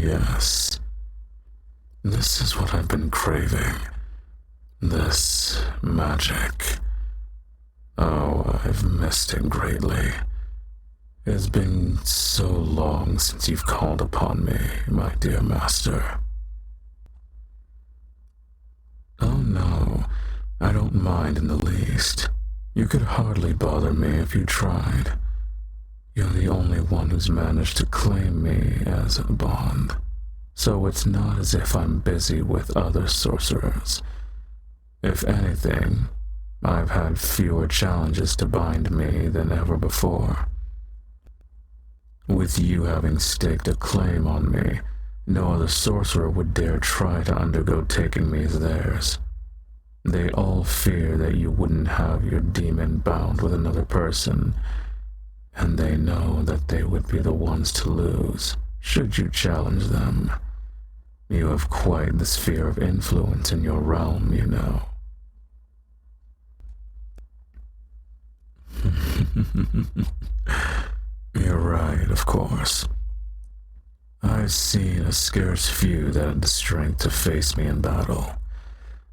yes. This is what I've been craving. This magic. Oh, I've missed it greatly. It's been so long since you've called upon me, my dear master. Oh no, I don't mind in the least. You could hardly bother me if you tried. You're the only one who's managed to claim me as a bond. So it's not as if I'm busy with other sorcerers. If anything, I've had fewer challenges to bind me than ever before. With you having staked a claim on me, no other sorcerer would dare try to undergo taking me as theirs. They all fear that you wouldn't have your demon bound with another person, and they know that they would be the ones to lose should you challenge them. You have quite the sphere of influence in your realm, you know. You're right, of course. I've seen a scarce few that had the strength to face me in battle,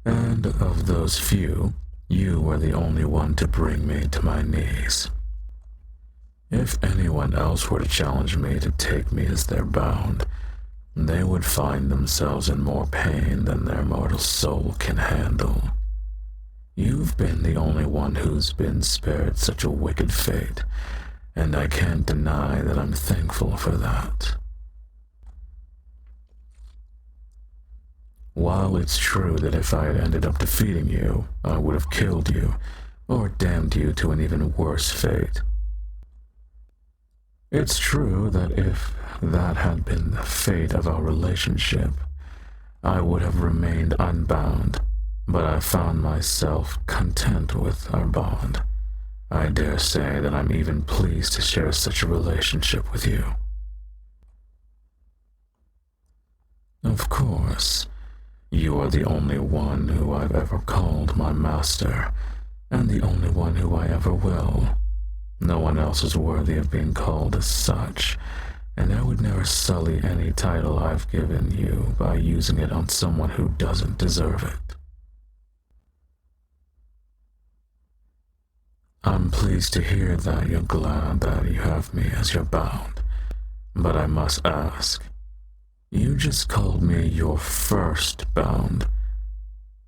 and of those few, you were the only one to bring me to my knees. If anyone else were to challenge me to take me as their bound, they would find themselves in more pain than their mortal soul can handle. You've been the only one who's been spared such a wicked fate, and I can't deny that I'm thankful for that. While it's true that if I had ended up defeating you, I would have killed you, or damned you to an even worse fate. It's true that if that had been the fate of our relationship, I would have remained unbound, but I found myself content with our bond. I dare say that I'm even pleased to share such a relationship with you. Of course, you are the only one who I've ever called my master, and the only one who I ever will. No one else is worthy of being called as such, and I would never sully any title I've given you by using it on someone who doesn't deserve it. I'm pleased to hear that you're glad that you have me as your bound, but I must ask, you just called me your first bound.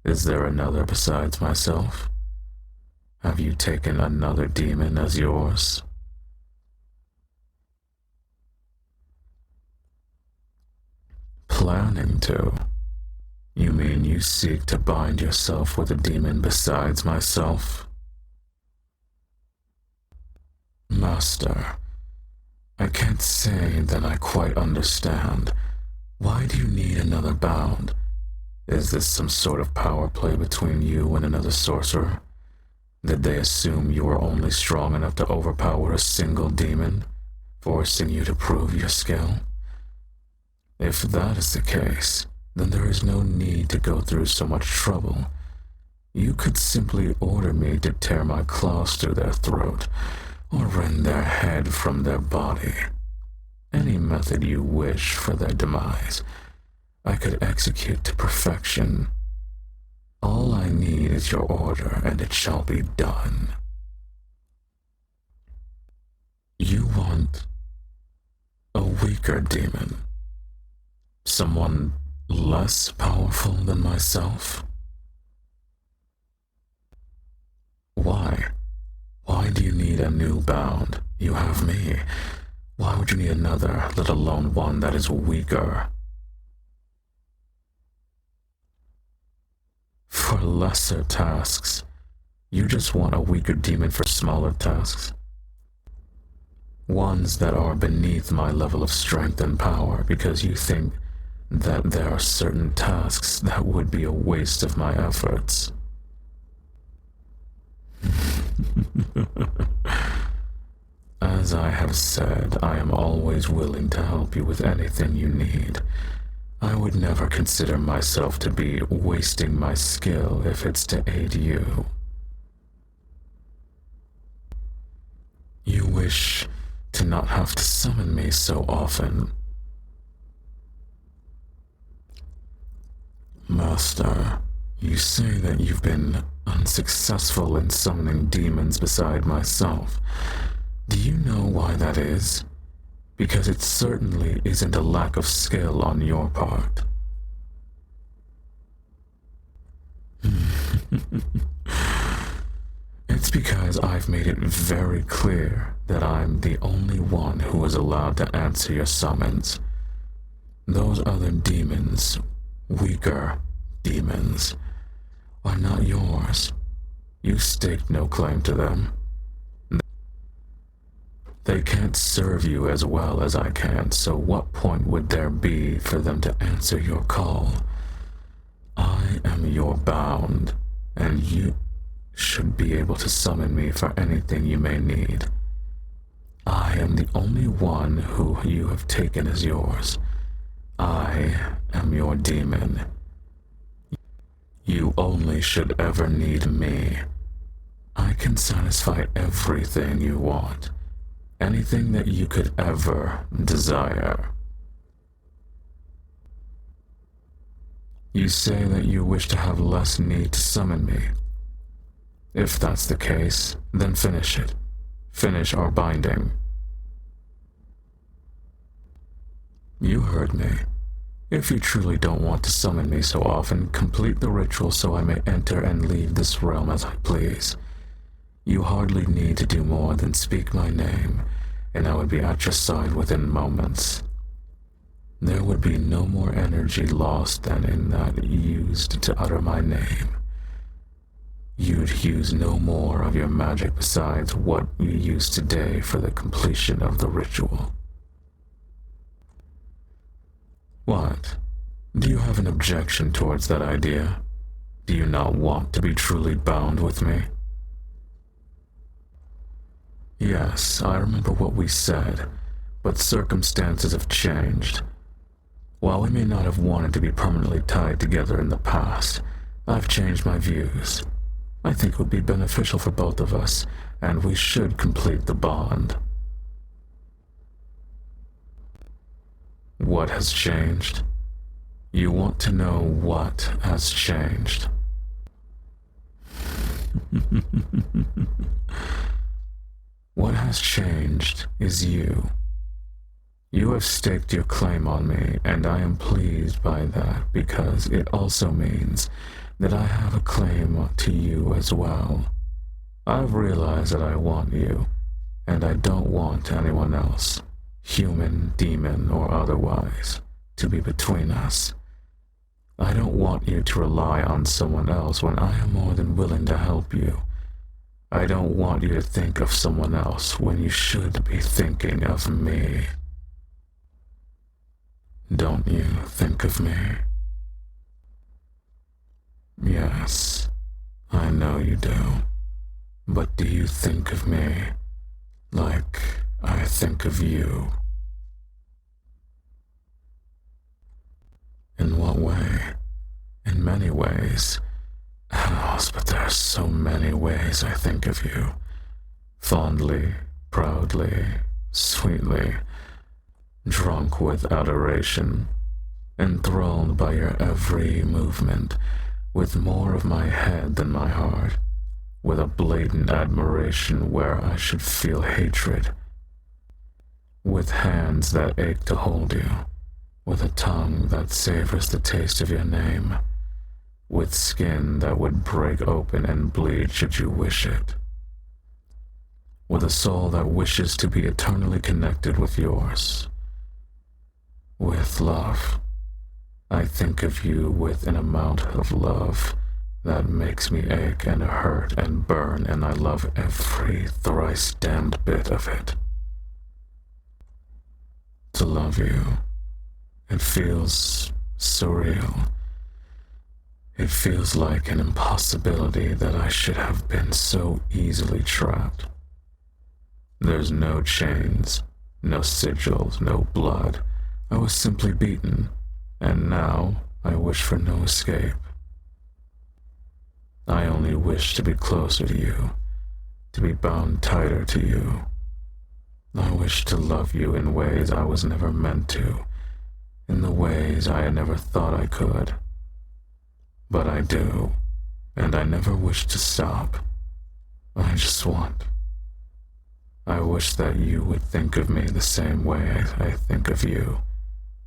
Is there another besides myself? Have you taken another demon as yours? Planning to? You mean you seek to bind yourself with a demon besides myself? Master, I can't say that I quite understand. Why do you need another bound? Is this some sort of power play between you and another sorcerer? Did they assume you were only strong enough to overpower a single demon, forcing you to prove your skill? If that is the case, then there is no need to go through so much trouble. You could simply order me to tear my claws through their throat, or rend their head from their body. Any method you wish for their demise, I could execute to perfection. All I need is your order, and it shall be done. You want a weaker demon? Someone less powerful than myself? Why? Why do you need a new bound? You have me. Why would you need another, let alone one that is weaker? For lesser tasks. You just want a weaker demon for smaller tasks. Ones that are beneath my level of strength and power because you think that there are certain tasks that would be a waste of my efforts. As I have said, I am always willing to help you with anything you need. I would never consider myself to be wasting my skill if it's to aid you. You wish to not have to summon me so often. Master, you say that you've been unsuccessful in summoning demons beside myself. Do you know why that is? Because it certainly isn't a lack of skill on your part. It's because I've made it very clear that I'm the only one who is allowed to answer your summons. Those other demons, weaker demons, are not yours. You staked no claim to them. They can't serve you as well as I can, so what point would there be for them to answer your call? I am your bound, and you should be able to summon me for anything you may need. I am the only one who you have taken as yours. I am your demon. You only should ever need me. I can satisfy everything you want, anything that you could ever desire. You say that you wish to have less need to summon me. If that's the case, then finish it. Finish our binding. You heard me. If you truly don't want to summon me so often, complete the ritual so I may enter and leave this realm as I please. You hardly need to do more than speak my name, and I would be at your side within moments. There would be no more energy lost than in that used to utter my name. You'd use no more of your magic besides what you use today for the completion of the ritual. What? Do you have an objection towards that idea? Do you not want to be truly bound with me? Yes, I remember what we said, but circumstances have changed. While we may not have wanted to be permanently tied together in the past, I've changed my views. I think it would be beneficial for both of us, and we should complete the bond. What has changed? You want to know what has changed? What has changed is you. You have staked your claim on me, and I am pleased by that because it also means that I have a claim to you as well. I've realized that I want you, and I don't want anyone else, human, demon, or otherwise, to be between us. I don't want you to rely on someone else when I am more than willing to help you. I don't want you to think of someone else when you should be thinking of me. Don't you think of me? Yes, I know you do. But do you think of me like I think of you? In what way? In many ways. But there are so many ways I think of you. Fondly, proudly, sweetly, drunk with adoration, enthralled by your every movement, with more of my head than my heart, with a blatant admiration where I should feel hatred, with hands that ache to hold you, with a tongue that savors the taste of your name, with skin that would break open and bleed should you wish it, with a soul that wishes to be eternally connected with yours. With love, I think of you with an amount of love that makes me ache and hurt and burn, and I love every thrice damned bit of it. To love you, it feels surreal. It feels like an impossibility that I should have been so easily trapped. There's no chains, no sigils, no blood. I was simply beaten, and now I wish for no escape. I only wish to be closer to you, to be bound tighter to you. I wish to love you in ways I was never meant to, in the ways I had never thought I could. but I do, and I never wish to stop. I just want. I wish that you would think of me the same way I think of you,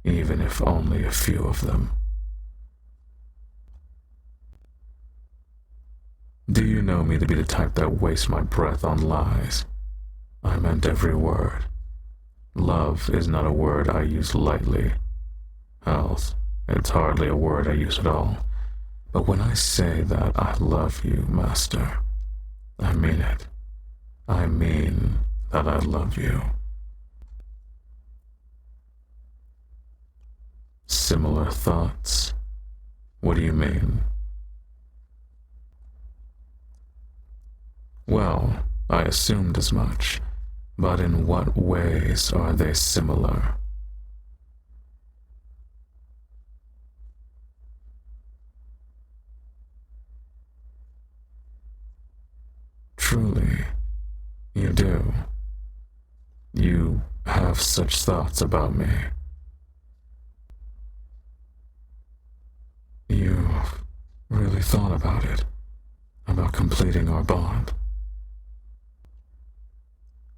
even if only a few of them. Do you know me to be the type that wastes my breath on lies? I meant every word. Love is not a word I use lightly. Else, it's hardly a word I use at all. But when I say that I love you, Master, I mean it. I mean that I love you. Similar thoughts? What do you mean? Well, I assumed as much, but in what ways are they similar? Truly, you do. You have such thoughts about me. You've really thought about it, about completing our bond.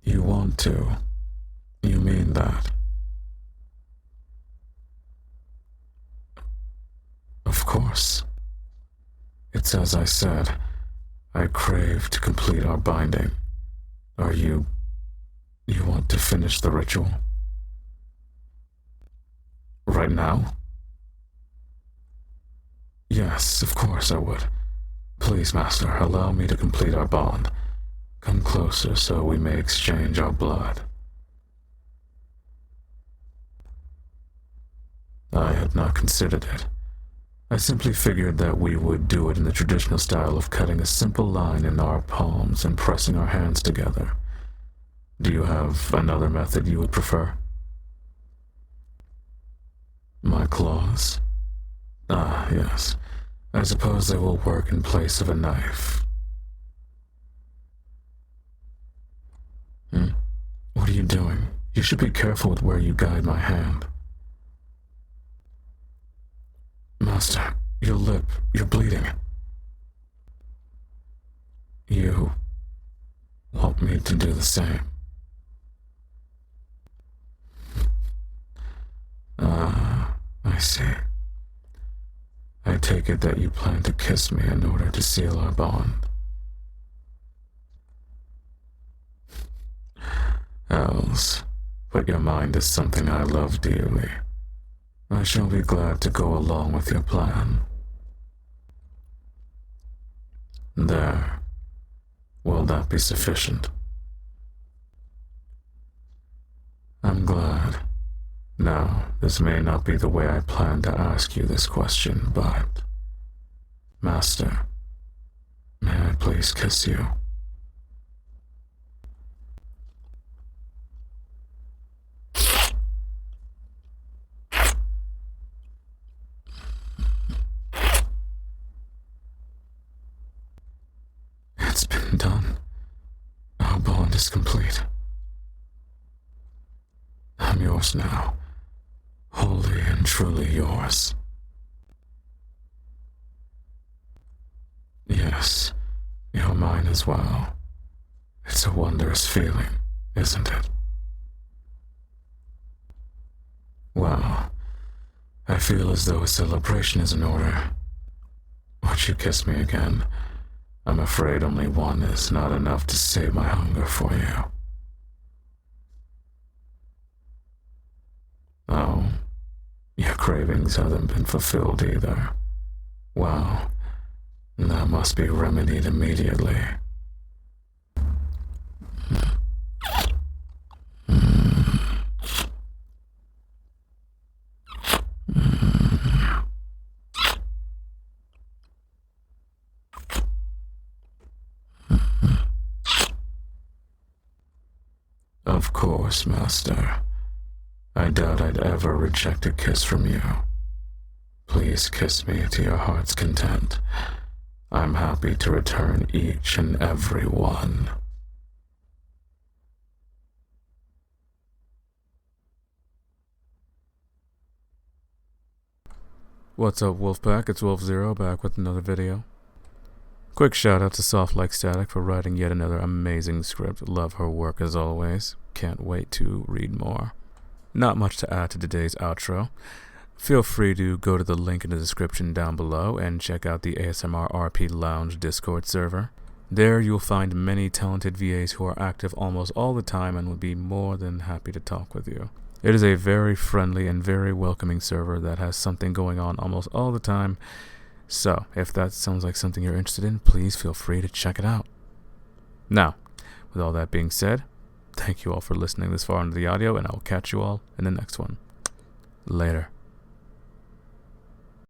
You want to. You mean that. Of course. It's as I said, I crave to complete our binding. Are you want to finish the ritual? Right now? Yes, of course I would. Please, Master, allow me to complete our bond. Come closer so we may exchange our blood. I had not considered it. I simply figured that we would do it in the traditional style of cutting a simple line in our palms and pressing our hands together. Do you have another method you would prefer? My claws? Ah, yes. I suppose they will work in place of a knife. What are you doing? You should be careful with where you guide my hand. Master, your lip, you're bleeding. You want me to do the same? I see. I take it that you plan to kiss me in order to seal our bond. Else, but your mind is something I love dearly. I shall be glad to go along with your plan. There. Will that be sufficient? I'm glad. Now, this may not be the way I planned to ask you this question, but... Master, may I please kiss you? It's been done. Our bond is complete. I'm yours now. Wholly and truly yours. Yes, you're mine as well. It's a wondrous feeling, isn't it? Well, I feel as though a celebration is in order. Would you kiss me again? I'm afraid only one is not enough to save my hunger for you. Oh, your cravings haven't been fulfilled either. Wow, that must be remedied immediately. Of course, Master. I doubt I'd ever reject a kiss from you. Please kiss me to your heart's content. I'm happy to return each and every one. What's up, Wolfpack? It's Wolf0 back with another video. Quick shout out to softlikestatic for writing yet another amazing script. Love her work as always. Can't wait to read more. Not much to add to today's outro. Feel free to go to the link in the description down below and check out the ASMR RP Lounge Discord server. There you'll find many talented VAs who are active almost all the time and would be more than happy to talk with you. It is a very friendly and very welcoming server that has something going on almost all the time. So, if that sounds like something you're interested in, please feel free to check it out. Now, with all that being said, thank you all for listening this far into the audio, and I will catch you all in the next one. Later.